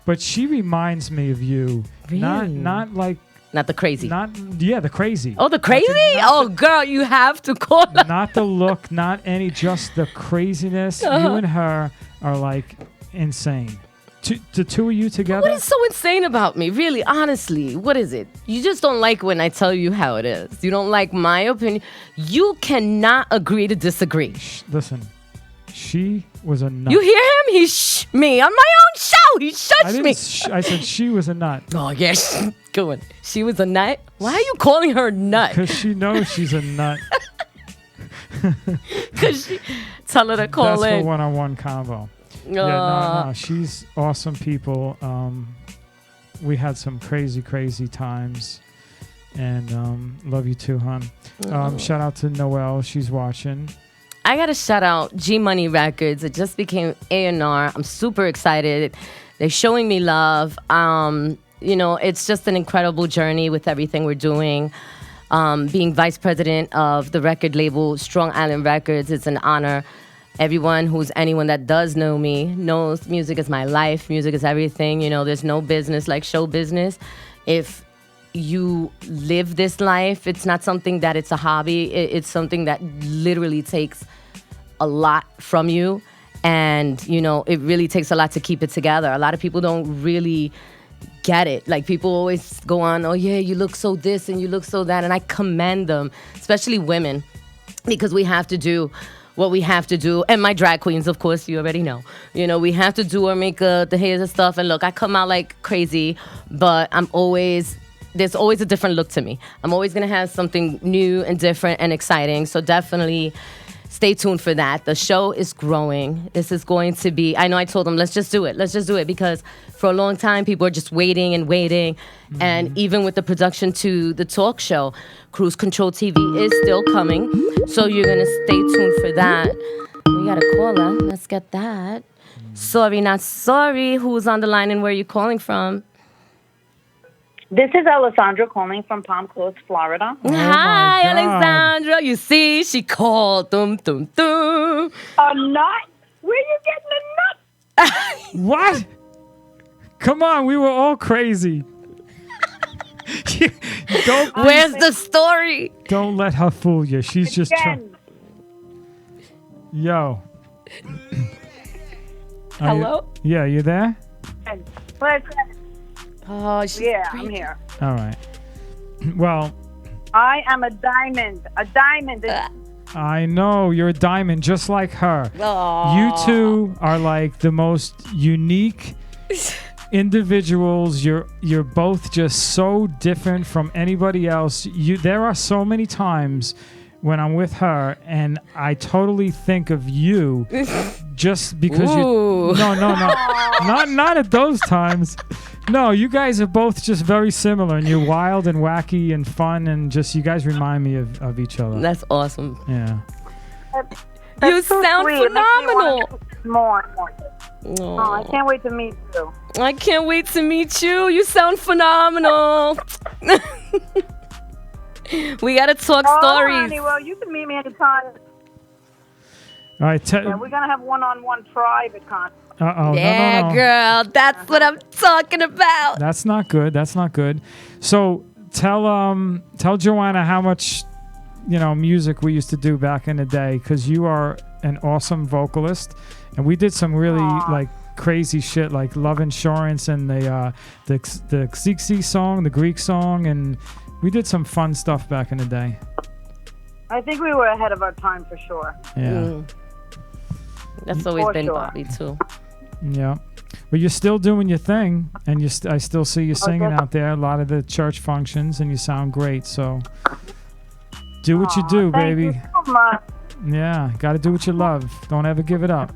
But she reminds me of you. Really? Not like Not the crazy. the crazy. Oh, the crazy? Not the- Girl, you have to call her. Not the look, not any, just the craziness. You and her are like insane. The two of you together. What is so insane about me? Really, honestly, what is it? You just don't like when I tell you how it is. You don't like my opinion. You cannot agree to disagree. Listen, she was a nut. You hear him? He me on my own show. He shushed me. I said she was a nut. Oh, yes. Go on. She was a nut? Why are you calling her nut? Because she knows she's a nut. Tell her to call That's in. for one-on-one convo. Yeah, no, she's awesome people. We had some crazy times. And love you too, hon. Shout out to Noelle. She's watching. I got to shout out G Money Records. It just became A&R. I'm super excited. They're showing me love. It's just an incredible journey with everything we're doing. Being vice president of the record label Strong Island Records, it's an honor. Anyone that does know me knows music is my life. Music is everything. There's no business like show business. If you live this life, it's not something that it's a hobby. It's something that literally takes a lot from you. And, it really takes a lot to keep it together. A lot of people don't really get it. Like, people always go on, oh yeah, you look so this and you look so that. And I commend them, especially women, because we have to do what we have to do. And my drag queens, of course, you already know. We have to do our makeup, the hairs and stuff. And look, I come out like crazy, but there's always a different look to me. I'm always going to have something new and different and exciting. So definitely stay tuned for that. The show is growing. This is going to be, I know I told them, let's just do it. Let's just do it, because for a long time, people are just waiting and waiting. Mm-hmm. And even with the production to the talk show, Cruise Control TV is still coming. So you're going to stay tuned for that. We We got a caller. Let's get that. Sorry, not sorry. Who's on the line and where are you calling from? This is Alessandra calling from Palm Coast, Florida. Hi, God. Alexandra. You see, she called. Dum, dum, dum. A nut? Where you getting a nut? What? Come on, we were all crazy. Where's the story? Don't let her fool you. She's just Again. Yo. Hello? Yeah, you there? Oh, she's Yeah, great. I'm here. All right. Well, I am a diamond. A diamond. I know you're a diamond just like her. Aw. You two are like the most unique individuals. You're both just so different from anybody else. There are so many times when I'm with her and I totally think of you just because Ooh. you No, not at those times. No, you guys are both just very similar and you're wild and wacky and fun and just you guys remind me of each other. That's awesome. Yeah. You That's so sound sweet. It makes me phenomenal. wanna do more. Oh, I can't wait to meet you. I can't wait to meet you. You sound phenomenal. We gotta talk stories. Honey, well, you can meet me anytime. All right. Yeah, we're gonna have one-on-one private contact. Uh-oh. Yeah, No. girl. That's what I'm talking about. That's not good. That's not good. So tell Joanna how much music we used to do back in the day because you are an awesome vocalist and we did some really like crazy shit like Love Insurance and the Xixi song, the Greek song, and we did some fun stuff back in the day. I think we were ahead of our time for sure. Yeah. That's always For been sure. Bobby too. Yeah. But you're still doing your thing and I still see you singing that's- out there a lot of the church functions and you sound great. So do what you do, Thank baby. you so much. Yeah, got to do what you love. Don't ever give it up.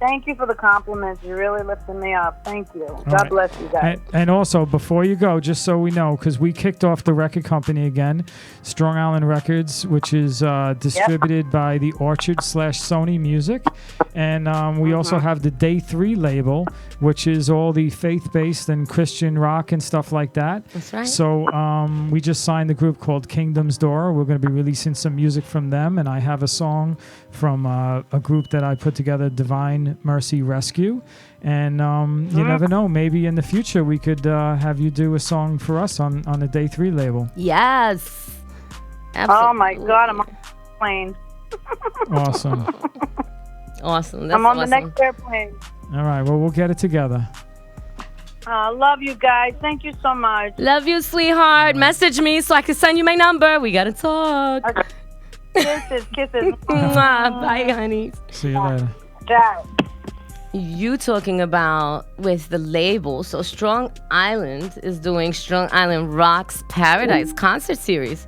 Thank you for the compliments. You really lifted me up. Thank you. God right. bless you guys. And also, before you go, just so we know, because we kicked off the record company again, Strong Island Records, which is distributed by the Orchard/Sony Music. And we also have the Day 3 label, which is all the faith-based and Christian rock and stuff like that. That's right. So we just signed a group called Kingdom's Door. We're going to be releasing some music from them. And I have a song from a group that I put together, Divine Mercy Rescue. And you never know, maybe in the future we could have you do a song for us on the Day 3 label. Yes. Absolutely. Oh my God, I'm on the plane. Awesome. Awesome. That's I'm on awesome. the next airplane. All right, well, we'll get it together. Love you guys. Thank you so much. Love you, sweetheart. Message me so I can send you my number. We gotta talk. Okay. Kisses. Mwah. Bye, honey. See you later. Ciao. You talking about with the label. So Strong Island is doing Strong Island Rocks Paradise concert series.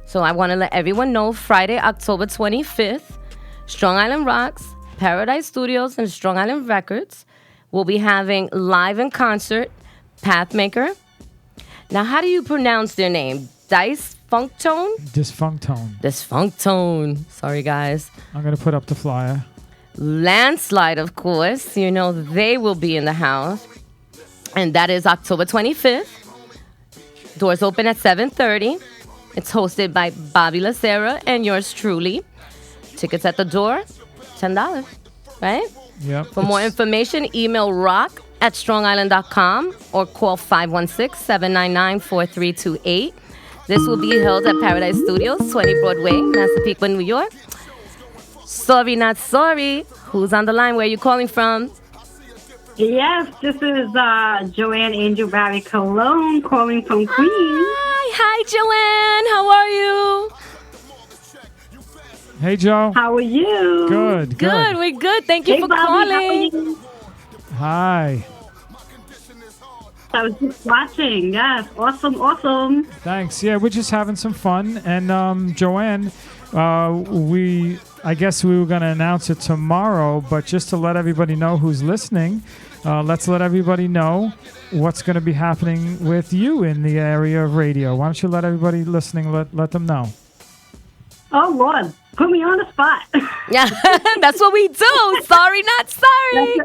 So I want to let everyone know Friday, October 25th, Strong Island Rocks, Paradise Studios, and Strong Island Records will be having live in concert Pathmaker. Now, how do you pronounce their name? Dice Funktone? Dysfunctone. Dysfunctone. Sorry, guys. I'm going to put up the flyer. Landslide, of course. You know they will be in the house. And that is October 25th. Doors open at 7:30. It's hosted by Bobby Lacera and yours truly. Tickets at the door, $10. Right? Yep. For more information, email rock@strongisland.com or call 516-799-4328. This will be held at Paradise Studios, 20 Broadway, Massapequa, New York. Sorry, not sorry. Who's on the line? Where are you calling from? Yes, this is Joanne Angel Barry Cologne calling from Queens. Hi, Joanne. How are you? Hey, Joe. How are you? Good. Good. We're good. Thank you Hey, for Bobby, calling. how are you? Hi. I was just watching. Yes, awesome. Thanks. Yeah, we're just having some fun. And Joanne, I guess we were going to announce it tomorrow, but just to let everybody know who's listening, let's let everybody know what's going to be happening with you in the area of radio. Why don't you let everybody listening, let them know? Oh, Lord. put me on the spot. Yeah, that's what we do. Sorry, not sorry.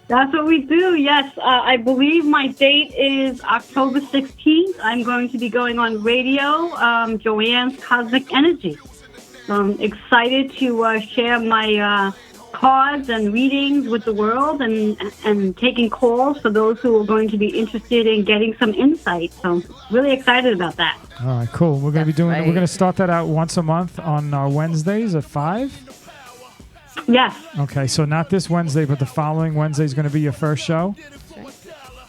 That's what we do, yes. I believe my date is October 16th. I'm going to be going on radio, Joanne's Cosmic Energy. I'm excited to share my cards and readings with the world and taking calls for those who are going to be interested in getting some insight. So really excited about that. All right, cool. We're going to be doing. right. We're going to start that out once a month on Wednesdays at 5. Yes, Okay, so not this Wednesday, but the following Wednesday is going to be your first show.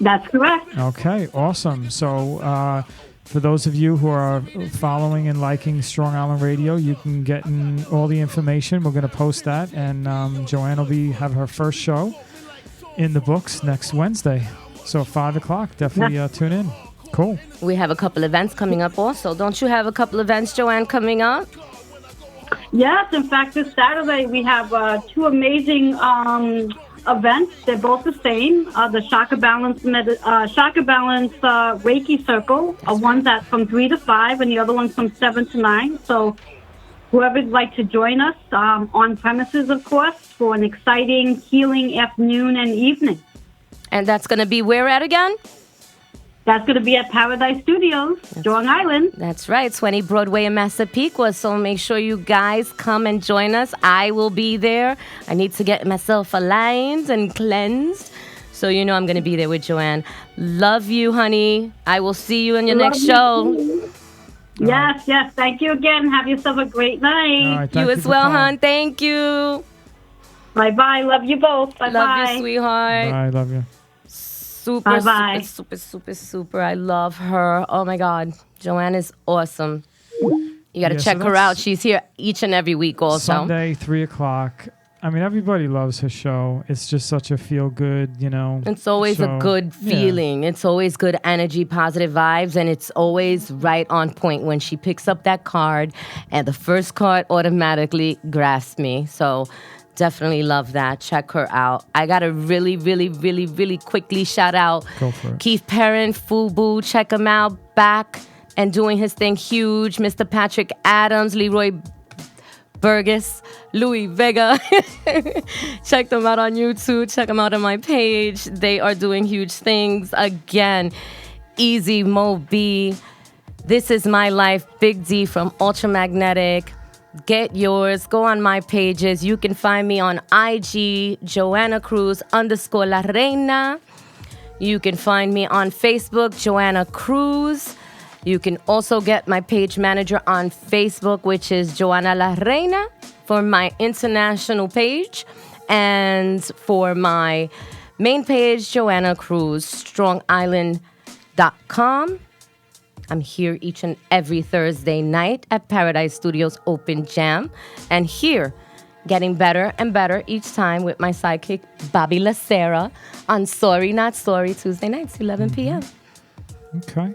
that's correct. Okay, awesome. So for those of you who are following and liking Strong Island Radio, you can get in all the information. We're going to post that, and Joanna will have her first show in the books next Wednesday. So 5 o'clock, definitely tune in. Cool. We have a couple events coming up also. Don't you have a couple events, Joanne, coming up? Yes, in fact, this Saturday we have two amazing events. They're both the same. The Chakra Balance Reiki Circle. One's at from 3 to 5, and the other one's from 7 to 9. So whoever'd like to join us on premises, of course, for an exciting healing afternoon and evening. And that's going to be where at again? That's going to be at Paradise Studios, Strong Island. That's right, 20 Broadway in Massapequa. So make sure you guys come and join us. I will be there. I need to get myself aligned and cleansed. So you know I'm going to be there with Joanne. Love you, honey. I will see you in your next show. Yes, yes. Thank you again. Have yourself a great night. All right, You as well, hon. Thank you. Bye-bye. Love you both. Bye-bye. Love you, sweetheart. I love you. Super, Bye-bye. super. I love her. Oh my God. Joanne is awesome. You got to Yeah, check so her out. that's She's here each and every week also. Sunday, 3 o'clock. I mean, everybody loves her show. It's just such a feel-good, It's always a show. good Yeah. feeling. It's always good energy, positive vibes, and it's always right on point when she picks up that card, and the first card automatically grasps me. So definitely love that. Check her out. I got to really, really, really, really quickly shout out Go for it. Keith Perrin, Fubu. Check him out. Back and doing his thing huge. Mr. Patrick Adams, Leroy Burgess, Louis Vega. Check them out on YouTube. Check them out on my page. They are doing huge things. Again, Easy Mo B. This is my life. Big D from Ultramagnetic. Get yours. Go on my pages. You can find me on IG, Joanna Cruz _ La Reina. You can find me on Facebook, Joanna Cruz. You can also get my page manager on Facebook, which is Joanna La Reina, for my international page. And for my main page, Joanna Cruz, StrongIsland.com. I'm here each and every Thursday night at Paradise Studios Open Jam. And here, getting better and better each time with my sidekick, Bobby Lacera, on Sorry Not Sorry, Tuesday nights, 11 p.m. Okay.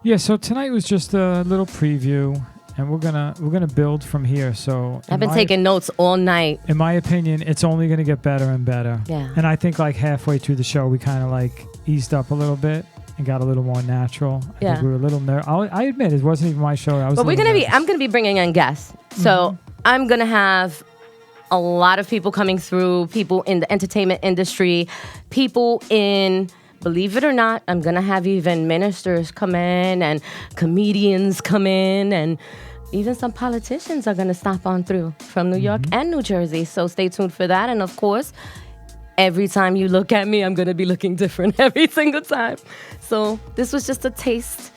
Yeah, so tonight was just a little preview, and we're gonna build from here. So I've been taking notes all night. In my opinion, it's only gonna get better and better. Yeah. And I think like halfway through the show, we kind of like eased up a little bit and got a little more natural. I Yeah. think we were a little nervous. I admit it wasn't even my show. I was. But I'm gonna be bringing in guests. So I'm gonna have a lot of people coming through, people in the entertainment industry, people in, believe it or not, I'm gonna have even ministers come in and comedians come in, and even some politicians are gonna stop on through from New York and New Jersey. So stay tuned for that. And of course, every time you look at me, I'm gonna be looking different every single time. So this was just a taste,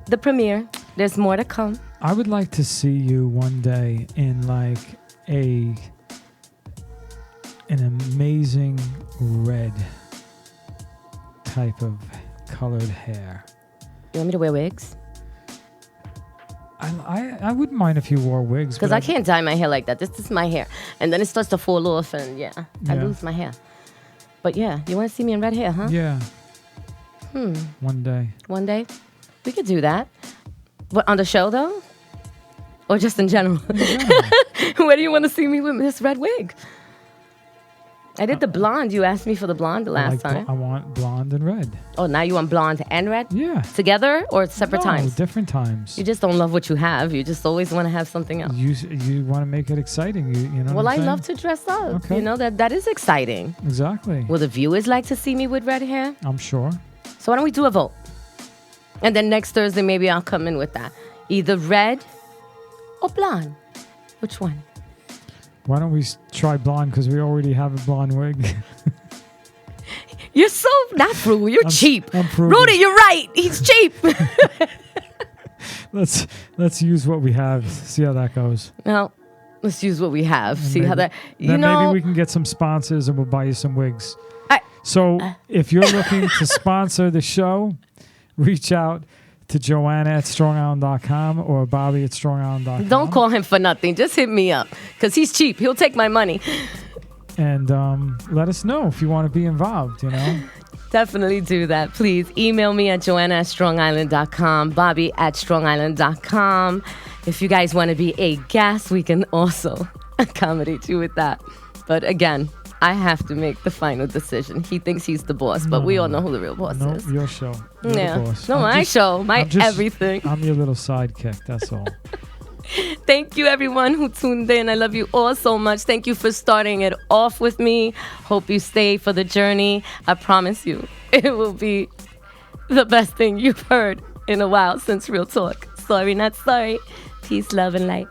the premiere. There's more to come. I would like to see you one day in like an amazing red type of colored hair. You want me to wear wigs? I wouldn't mind if you wore wigs. Because but I can't dye my hair like that. This is my hair. And then it starts to fall off, and I Yeah. lose my hair. But yeah, you want to see me in red hair, huh? Yeah. One day. One day? We could do that. What, on the show, though? Or just in general? Where do you want to see me with this red wig? I did the blonde. You asked me for the blonde the last time. I want blonde and red. Oh, now you want blonde and red? Yeah. Together or separate times? Different times. You just don't love what you have. You just always want to have something else. You want to make it exciting. You know. Well, what I'm I saying? love to dress up. Okay. You know, that is exciting. Exactly. Will the viewers like to see me with red hair? I'm sure. So why don't we do a vote? And then next Thursday, maybe I'll come in with that. Either red or blonde. Which one? Why don't we try blonde? Because we already have a blonde wig. You're so not frugal. You're cheap. I'm frugal. Rudy, you're right. He's cheap. Let's use what we have. See how that goes. Now, let's use what we have. And See how that. Maybe we can get some sponsors and we'll buy you some wigs. So if you're looking to sponsor the show, reach out to Joanna at strongisland.com or Bobby at strongisland.com. Don't call him for nothing. Just hit me up because he's cheap. He'll take my money. And let us know if you want to be involved, you know. Definitely do that. Please email me at joanna@strongisland.com, Bobby at strongisland.com. If you guys want to be a guest, we can also accommodate you with that. But again, I have to make the final decision. He thinks he's the boss, but we all know who the real boss is. Your show. You're Yeah. the boss. No, my show, my everything. I'm your little sidekick, that's all. Thank you, everyone who tuned in. I love you all so much. Thank you for starting it off with me. Hope you stay for the journey. I promise you, it will be the best thing you've heard in a while since Real Talk. Sorry, not sorry. Peace, love, and light.